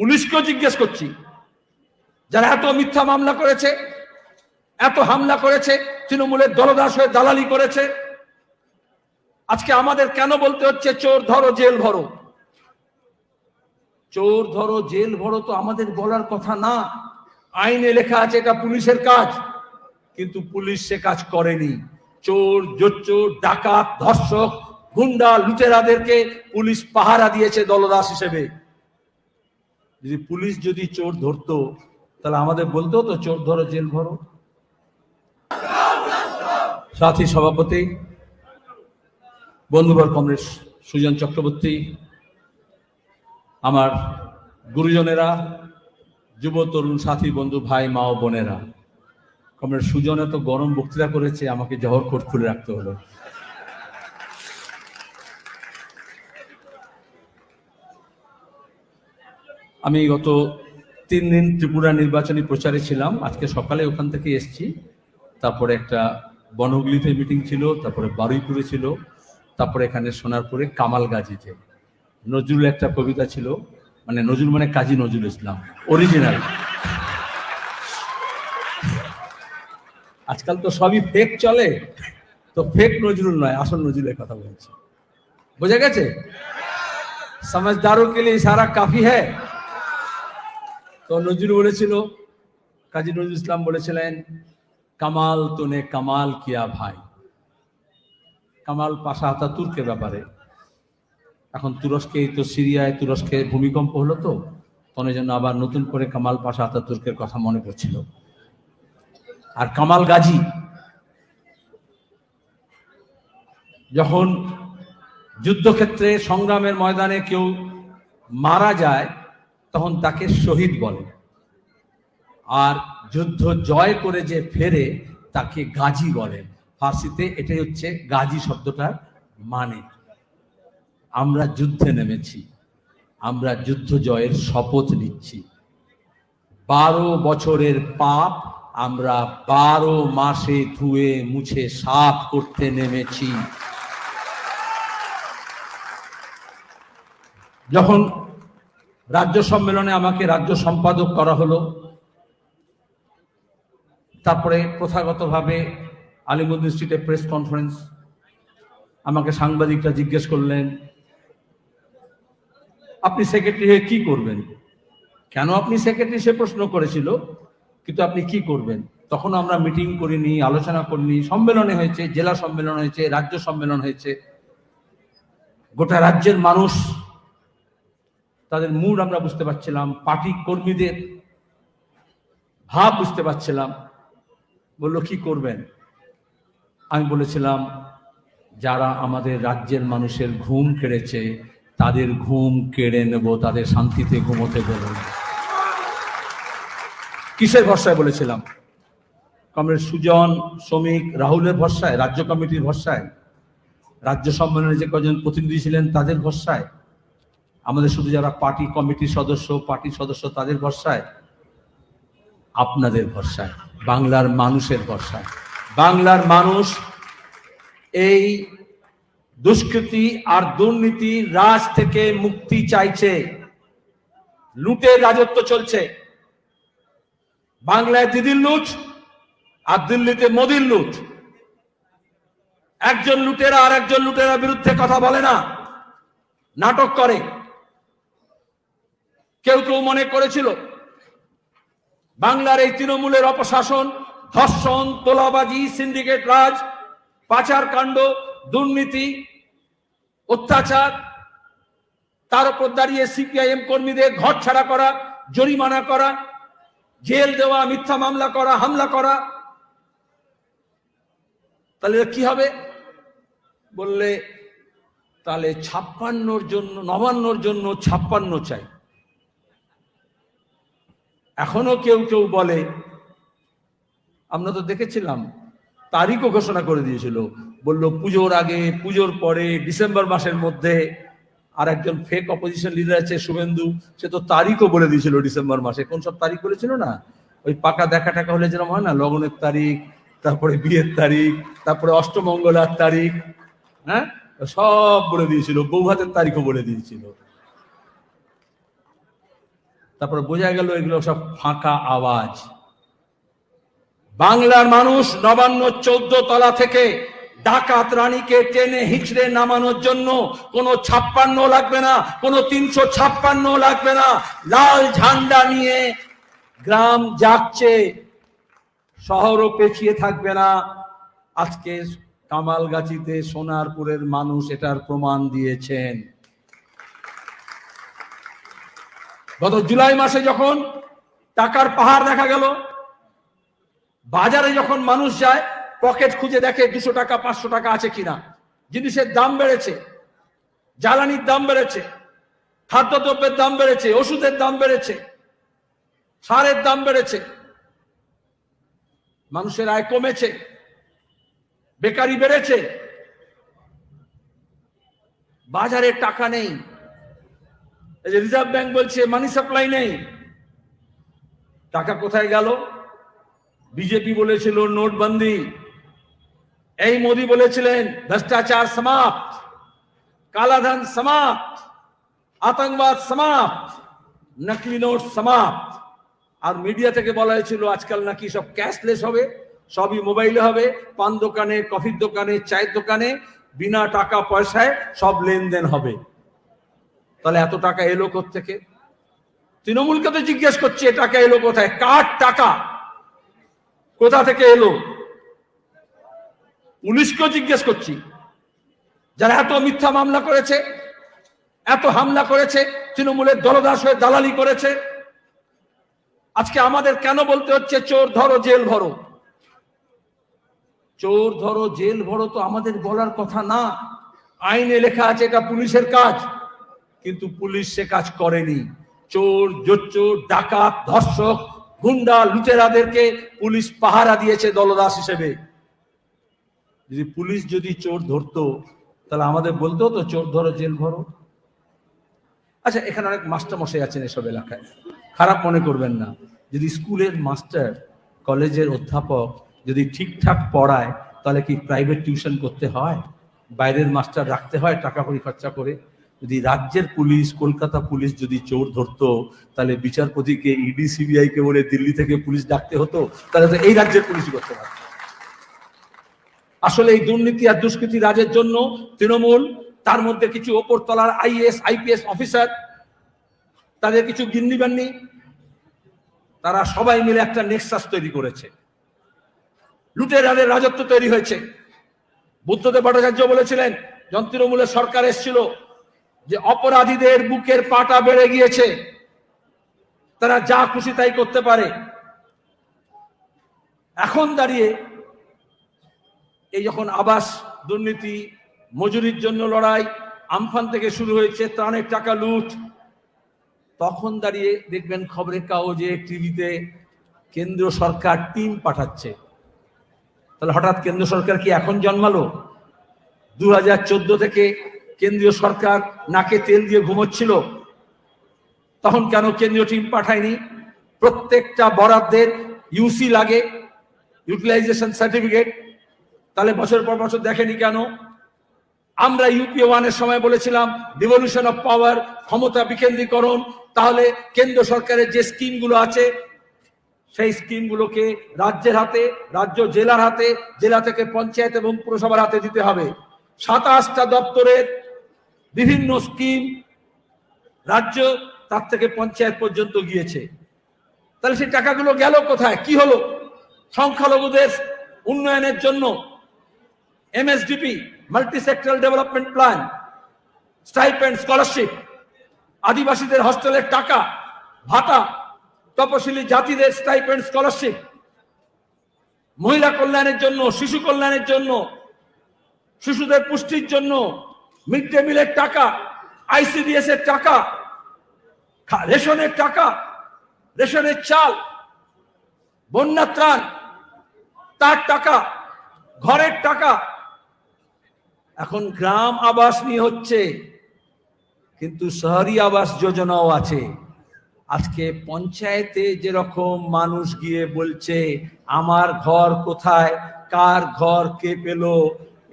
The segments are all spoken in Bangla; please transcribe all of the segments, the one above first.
পুলিশকেও জিজ্ঞেস করছি, যারা এত মিথ্যা মামলা করেছে, এত হামলা করেছে, তৃণমূলের দলদাস হয়ে দালালি করেছে, আজকে আমাদের কেন বলতে হচ্ছে চোর ধরো জেল ভরো? চোর ধরো জেল ভরো তো আমাদের বলার কথা না। আইনে লেখা আছে এটা পুলিশের কাজ, কিন্তু পুলিশ সে কাজ করেনি। চোর, জোচ্চোর, ডাকাত, ধর্ষক, গুন্ডা, লুটেরাদেরকে পুলিশ পাহারা দিয়েছে দলদাস হিসেবে। যদি পুলিশ যদি চোর ধরতো তাহলে আমাদের বলতো তো চোর ধরো জেল ভরো। সাথী সভাপতি বন্ধুবর কমরেড সুজন চক্রবর্তী, আমার গুরুজনেরা, যুব তরুণ সাথী বন্ধু ভাই মা ও বোনেরা, কমরেড সুজন এত গরম বক্তৃতা করেছে আমাকে জহর কোট খুলে রাখতে হলো। আমি গত 3 দিন ত্রিপুরা নির্বাচনী প্রচারে ছিলাম। আজকে সকালে ওখান থেকে এসছি, তারপরে একটা বনহুগলিতে মিটিং ছিল, তারপরে বারুইপুরে ছিল, তারপরে এখানে সোনারপুরে কামালগাজীতে। নজরুল একটা কবিতা ছিল, মানে নজরুল মানে কাজী নজরুল ইসলাম অরিজিনাল। আজকাল তো সবই ফেক চলে, তো ফেক নজরুল নয়, আসল নজরুলের কথা বলছি। বোঝা গেছে? সমঝদারোं के लिए इशारा काफी है। তো নজরুল বলেছিল, কাজী নজরুল ইসলাম বলেছিলেন, কামাল তুনে কামাল কিয়া ভাই। কামাল পাশা আতাতুর্কের ব্যাপারে। এখন তুরস্কে তো সিরিয়ায় তুরস্কে ভূমিকম্প হলো, তো তখন জন্য আবার নতুন করে কামাল পাশা আতাতুর্কের কথা মনে পড়ছিল। আর কামাল গাজী যখন যুদ্ধক্ষেত্রে সংগ্রামের ময়দানে কেউ মারা যায় তখন তাকে শহীদ বলে, আর যুদ্ধ জয় করে যে ফেরে তাকে গাজী বলে। ফার্সিতে এটাই হচ্ছে গাজী শব্দটার মানে। আমরা যুদ্ধে নেমেছি, আমরা যুদ্ধ জয়ের শপথ নিচ্ছি। 12 বছরের পাপ আমরা 12 মাসে ধুয়ে মুছে সাফ করতে নেমেছি। যখন রাজ্য সম্মেলনে আমাকে রাজ্য সম্পাদক করা হলো, তারপরে প্রথাগতভাবে আলিমুদ্দিন স্ট্রিটে প্রেস কনফারেন্স, আমাকে সাংবাদিকরা জিজ্ঞেস করলেন, আপনি সেক্রেটারি হয়ে কি করবেন? কেন আপনি সেক্রেটারি সে প্রশ্ন করেছিল, কিন্তু আপনি কি করবেন? তখন আমরা মিটিং করিনি, আলোচনা করিনি। সম্মেলনে হয়েছে, জেলা সম্মেলন হয়েছে, রাজ্য সম্মেলন হয়েছে। গোটা রাজ্যের মানুষ, তাদের মুড আমরা বুঝতে পারছিলাম, পার্টি কর্মীদের ভাব বুঝতে পারছিলাম। বলল কি করবেন? আমি বলেছিলাম, যারা আমাদের রাজ্যের মানুষের ঘুম কেড়েছে তাদের ঘুম কেড়ে নেব, তাদের শান্তিতে ঘুমোতে দেব। কিসের ভরসায় বলেছিলাম? কমরেড সুজন, শ্রমিক, রাহুলের ভরসায়, রাজ্য কমিটির ভরসায়, রাজ্য সম্মেলনে যে কজন প্রতিনিধি ছিলেন তাদের ভরসায়, আমাদের শুধু যারা পার্টি কমিটির সদস্য, পার্টির সদস্য তাদের ভরসায়, আপনাদের ভরসায়, বাংলার মানুষের ভরসায়। বাংলার মানুষ এই দুষ্কৃতি আর দুর্নীতির রাজ থেকে মুক্তি চাইছে। লুটের রাজত্ব চলছে। বাংলায় দিদির লুট আর দিল্লিতে মোদির লুট। একজন লুটেরা আর একজন লুটেরা বিরুদ্ধে কথা বলে না, নাটক করে। কেউ কেউ মনে করেছিল বাংলার এই তৃণমূলের অপশাসন, ধর্ষণ, তোলাবাজি, সিন্ডিকেট রাজ, পাচার কাণ্ড, দুর্নীতি, অত্যাচার, তার উপর দাঁড়িয়ে সিপিআইএম কর্মীদের ঘর ছাড়া করা, জরিমানা করা, জেল দেওয়া, মিথ্যা মামলা করা, হামলা করা, তাহলে কি হবে? বললে তাহলে 56 জন্য, 59 জন্য 56 চাই। এখনো কেউ কেউ বলে, আমরা তো দেখেছিলাম তারিখও ঘোষণা করে দিয়েছিল, বলল পুজোর আগে, পুজোর পরে, ডিসেম্বর মাসের মধ্যে। আর একজন ফেক অপোজিশন লিডার আছে শুভেন্দু, সে তো তারিখও বলে দিয়েছিল ডিসেম্বর মাসে। কোন সব তারিখ বলেছিল না? ওই পাকা দেখা টাকা হলে যেরকম হয় না, লগনের তারিখ, তারপরে বিয়ের তারিখ, তারপরে অষ্টমঙ্গলার তারিখ, হ্যাঁ সব বলে দিয়েছিল। বৌভাতের তারিখও বলে দিয়েছিল। তারপরে বোঝা গেল এগুলো সব ফাঁকা আওয়াজ। বাংলার মানুষ নবান্ন 14 তলা থেকে ডাকাত রানীকে টেনে হিচড়ে নামানোর জন্য কোনো 56 লাগবে না, কোনো 356 লাগবে না। লাল ঝান্ডা নিয়ে গ্রাম জাগছে, শহরও পেছিয়ে থাকবে না। আজকে কামালগাছিতে সোনারপুরের মানুষ এটার প্রমাণ দিয়েছেন। গত জুলাই মাসে যখন টাকার পাহাড় দেখা গেল, বাজারে যখন মানুষ যায় পকেট খুঁজে দেখে 200 টাকা 500 টাকা আছে কিনা। জিনিসের দাম বেড়েছে, জ্বালানির দাম বেড়েছে, খাদ্যদ্রব্যের দাম বেড়েছে, ওষুধের দাম বেড়েছে, সারের দাম বেড়েছে, মানুষের আয় কমেছে, বেকারি বেড়েছে, বাজারে টাকা নেই। এই যে রিজার্ভ ব্যাংক বলছে মানি সাপ্লাই নেই, টাকা কোথায় গেল? বিজেপি বলেছিল নোটবন্দি, এই মোদি বলেছিলেন ভ্রষ্টাচার সমাপ্ত, কালাধন সমাপ্ত, আতঙ্কবাদ সমাপ্ত, নকলি নোট সমাপ্ত। আর মিডিয়া থেকে বলা হয়েছিল আজকাল নাকি সব ক্যাশলেস হবে, সবই মোবাইলে হবে, পান দোকানে, কফির দোকানে, চায়ের দোকানে বিনা টাকা পয়সায় সব লেনদেন হবে। তাহলে এত টাকা এলো কোত্থেকে? তৃণমূলকে তো জিজ্ঞেস করছে টাকা এলো কোথায়, কার টাকা কোথা থেকে এলো? পুলিশকেও জিজ্ঞেস করছি, যারা এত মিথ্যা মামলা করেছে, এত হামলা করেছে, তৃণমূলের দলদাস হয়ে দালালি করেছে, আজকে আমাদের কেন বলতে হচ্ছে চোর ধরো জেল ভরো? চোর ধরো জেল ভরো তো আমাদের বলার কথা না, আইনে লেখা আছে এটা পুলিশের কাজ, কিন্তু পুলিশ সে কাজ করেনি। চোর, জোচ্চোর, ডাকাত, ধর্ষক, গুন্ডা, লুটেরাদেরকে পুলিশ পাহারা দিয়েছে দলদাস হিসেবে। যদি পুলিশ যদি চোর ধরতো তাহলে আমাদের বলতো তো চোর ধরো জেল ভরো। আচ্ছা, এখানে অনেক মাস্টার মশাই আছেন এসব এলাকায়, খারাপ মনে করবেন না। যদি স্কুলের মাস্টার, কলেজের অধ্যাপক যদি ঠিকঠাক পড়ায় তাহলে কি প্রাইভেট টিউশন করতে হয়? বাইরের মাস্টার রাখতে হয় টাকা কড়ি খরচা করে? যদি রাজ্যের পুলিশ, কলকাতা পুলিশ যদি চোর ধরতো তাহলে বিচারপতিকে, ইডি, সিবিআই কে বলে দিল্লি থেকে পুলিশ ডাকতে হতো? তাহলে তো এই রাজ্যের পুলিশ করতে পারত। আসলে এই দুর্নীতি আর দুষ্কৃতি রাজের জন্য তৃণমূল, তার মধ্যে কিছু ওপর তলার আইএএস আইপিএস অফিসার, তাদের কিছু গিন্নিবান্নি, তারা সবাই মিলে একটা নেক্সাস তৈরি করেছে, লুটেরাদের রাজত্ব তৈরি হয়েছে। বুদ্ধদেব ভট্টাচার্য বলেছিলেন যখন তৃণমূলের সরকার এসেছিল যে অপরাধীদের বুকের পাটা বেড়ে গিয়েছে, তারা যা খুশি তাই করতে পারে। এখন দাঁড়িয়ে এই যখন আবাস দুর্নীতি, মজুরির জন্য লড়াই, আমফান থেকে শুরু হয়েছে, ত্রাণের টাকা লুট, তখন দাঁড়িয়ে দেখবেন খবরের কাগজে, টিভিতে কেন্দ্র সরকার টিম পাঠাচ্ছে। তাহলে হঠাৎ কেন্দ্র সরকার কি এখন জন্মালো? 2014 থেকে কেন্দ্রীয় সরকার নাকে তেল দিয়ে ঘুমোচ্ছিল, তখন কেন কেন্দ্রীয় টিম পাঠায়নি? প্রত্যেকটা বরাদ্দের ইউসি লাগে, ইউটিলাইজেশন সার্টিফিকেট, তাহলে বছর পর বছর দেখেনি কেন? আমরা ইউপিএ 1 এর সময় বলেছিলাম ডিভলিউশন অফ পাওয়ার, ক্ষমতা বিকেন্দ্রীকরণ, তাহলে কেন্দ্র সরকারের যে স্কিমগুলো আছে সেই স্কিমগুলোকে রাজ্যের হাতে, রাজ্য জেলার হাতে, জেলা থেকে পঞ্চায়েত এবং পুরসভার হাতে দিতে হবে। 27টা দপ্তরের বিভিন্ন স্কিম রাজ্য, তার থেকে পঞ্চায়েত পর্যন্ত গিয়েছে। তাহলে সেই টাকাগুলো গেল কোথায়? কি হলো? সংখ্যালঘুদের উন্নয়নের জন্য MSDP, multi sectoral development plan, stipend, scholarship, আদিবাসীদের হস্টেলের টাকা, ভাতা, তপশিলি জাতিদের স্টাইপেন্ড, স্কলারশিপ, মহিলা কল্যাণের জন্য, শিশু কল্যাণের জন্য, শিশুদের পুষ্টির জন্য মিড ডে মিলের টাকা, আইসিডিএস এর টাকা, রেশনের টাকা, রেশনের চাল, বন্যা ত্রাণ, তার টাকা, ঘরের টাকা। এখন গ্রাম আবাস নিয়ে হচ্ছে, কিন্তু শহরি আবাস যোজনাও আছে। আজকে পঞ্চায়েতে যেরকম মানুষ গিয়ে বলছে আমার ঘর কোথায়, কার ঘর কে পেল,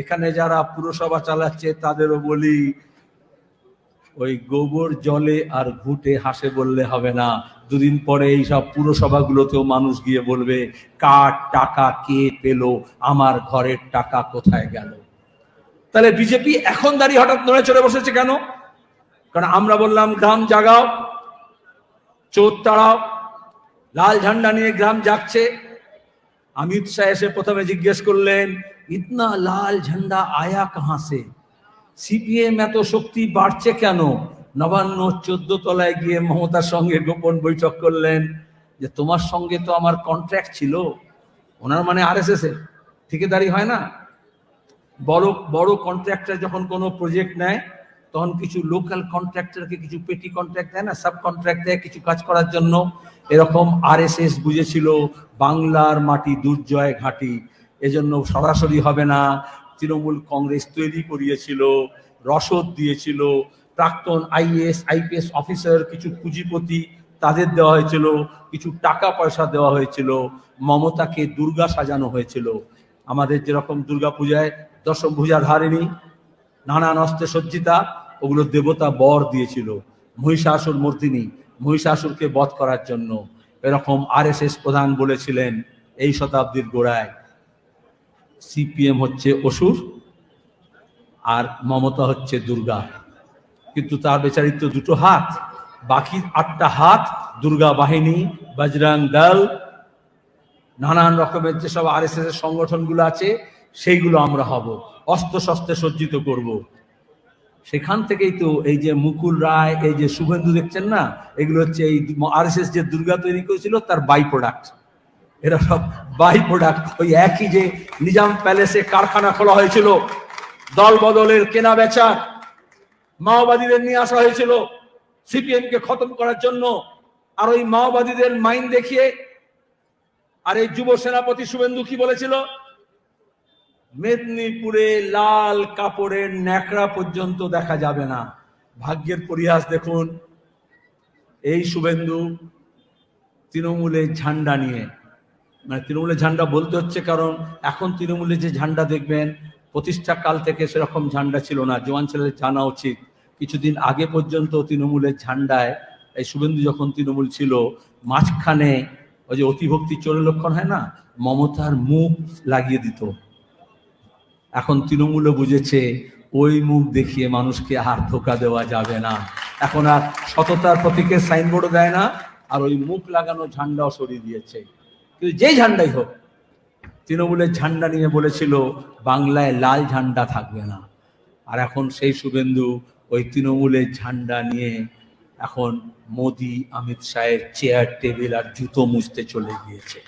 এখানে যারা পুরসভা চালাচ্ছে তাদেরও বলি ওই গোবর জলে আর ঘুটে হাসে বললে হবে না। দুদিন পরে এইসব পুরসভাগুলোতেও মানুষ গিয়ে বলবে, কার টাকা কে পেল, আমার ঘরের টাকা কোথায় গেল। তাহলে বিজেপি এখন দাঁড়িয়ে হঠাৎ নড়ে চড়ে বসেছে কেন? কারণ আমরা বললাম গ্রাম জাগাও, চোর তাড়াও, লাল ঝান্ডা নিয়ে গ্রাম জাগছে। অমিত শাহ এসে প্রথমে জিজ্ঞেস করলেন, ইতনা লাল ঝান্ডা আয়া কাহা সে, সিপিএম এত শক্তি বাড়ছে কেন? নবান্ন 14 তলায় গিয়ে মমতার সঙ্গে গোপন বৈঠক করলেন যে তোমার সঙ্গে তো আমার কন্ট্রাক্ট ছিল। ওনার মানে আরএসএস এর ঠিকাদারি হয় না, বড় বড় কন্ট্রাক্টর যখন কোনো প্রজেক্ট নেয় তখন কিছু লোকাল কন্ট্রাক্টরকে কিছু পেটি কন্ট্রাক্ট দেয় না, সাব কন্ট্রাক্ট দেয় কিছু কাজ করার জন্য। এরকম আরএসএস বুঝেছিল বাংলার মাটি দুর্জয় ঘাঁটি, এজন্য সরাসরি হবে না। তৃণমূল কংগ্রেস তৈরি করিয়েছিল, রসদ দিয়েছিল, প্রাক্তন আইএএস আইপিএস অফিসার কিছু পুঁজিপতি তাদের দেওয়া হয়েছিল, কিছু টাকা পয়সা দেওয়া হয়েছিল, মমতাকে দুর্গা সাজানো হয়েছিল। আমাদের যেরকম দুর্গা পূজায় দশম ভুজা ধারিণী, নানান অস্ত্রে সজ্জিতা, ওগুলো দেবতা বর দিয়েছিল মহিষাসুর মর্দিনী, মহিষাসুরকে বধ করার জন্য। এরকম আরএসএস প্রধান বলেছিলেন এই শতাব্দীর গোড়ায়, সিপিএম হচ্ছে অসুর আর মমতা হচ্ছে দুর্গা। কিন্তু তার বেচারির তো দুটো হাত, বাকি 8টা হাত দুর্গা বাহিনী, বজরং দল, নানান রকমের যেসব আরএসএস এর সংগঠনগুলো আছে সেইগুলো আমরা হব, অস্ত্র শস্ত্রে সজ্জিত করব। সেখান থেকেই তো এই যে মুকুল রায়, এই যে শুভেন্দু দেখছেন না, এগুলো হচ্ছে এই আরএসএস যে দুর্গা তৈরি করেছিল তার বাই প্রোডাক্ট। এরা সব বাই প্রোডাক্ট। ওই একই যে নিজাম প্যালেসে কারখানা খোলা হয়েছিল, দল বদলের কেনা বেচা, মাওবাদীদের নিয়ে আসা হয়েছিল সিপিএম কে খতম করার জন্য। আর ওই মাওবাদীদের মাইন্ড দেখিয়ে আর এই যুব সেনাপতি শুভেন্দু কি বলেছিল, মেদিনীপুরে লাল কাপড়ের ন্যাকড়া পর্যন্ত দেখা যাবে না। ভাগ্যের পরিহাস দেখুন, এই শুভেন্দু তৃণমূলের ঝান্ডা নিয়ে, মানে তৃণমূলের ঝান্ডা বলতে হচ্ছে কারণ এখন তৃণমূলের যে ঝান্ডা দেখবেন প্রতিষ্ঠা কাল থেকে সেরকম ঝান্ডা ছিল না। জওয়ান ছেলেদের জানা উচিত, কিছুদিন আগে পর্যন্ত তৃণমূলের ঝান্ডায়, এই শুভেন্দু যখন তৃণমূল ছিল, মাঝখানে ওই যে অতিভক্তি চোরের লক্ষণ হয় না, মমতার মুখ লাগিয়ে দিত। এখন তৃণমূলও বুঝেছে ওই মুখ দেখিয়ে মানুষকে আর ধোকা দেওয়া যাবে না। এখন আর সততার প্রতীকের সাইনবোর্ডও দেয় না, আর ওই মুখ লাগানো ঝান্ডাও সরিয়ে দিয়েছে। কিন্তু যেই ঝান্ডাই হোক, তৃণমূলের ঝান্ডা নিয়ে বলেছিল বাংলায় লাল ঝান্ডা থাকবে না। আর এখন সেই শুভেন্দু ওই তৃণমূলের ঝান্ডা নিয়ে এখন মোদি অমিত শাহের চেয়ার টেবিল আর জুতো মুছতে চলে গিয়েছে।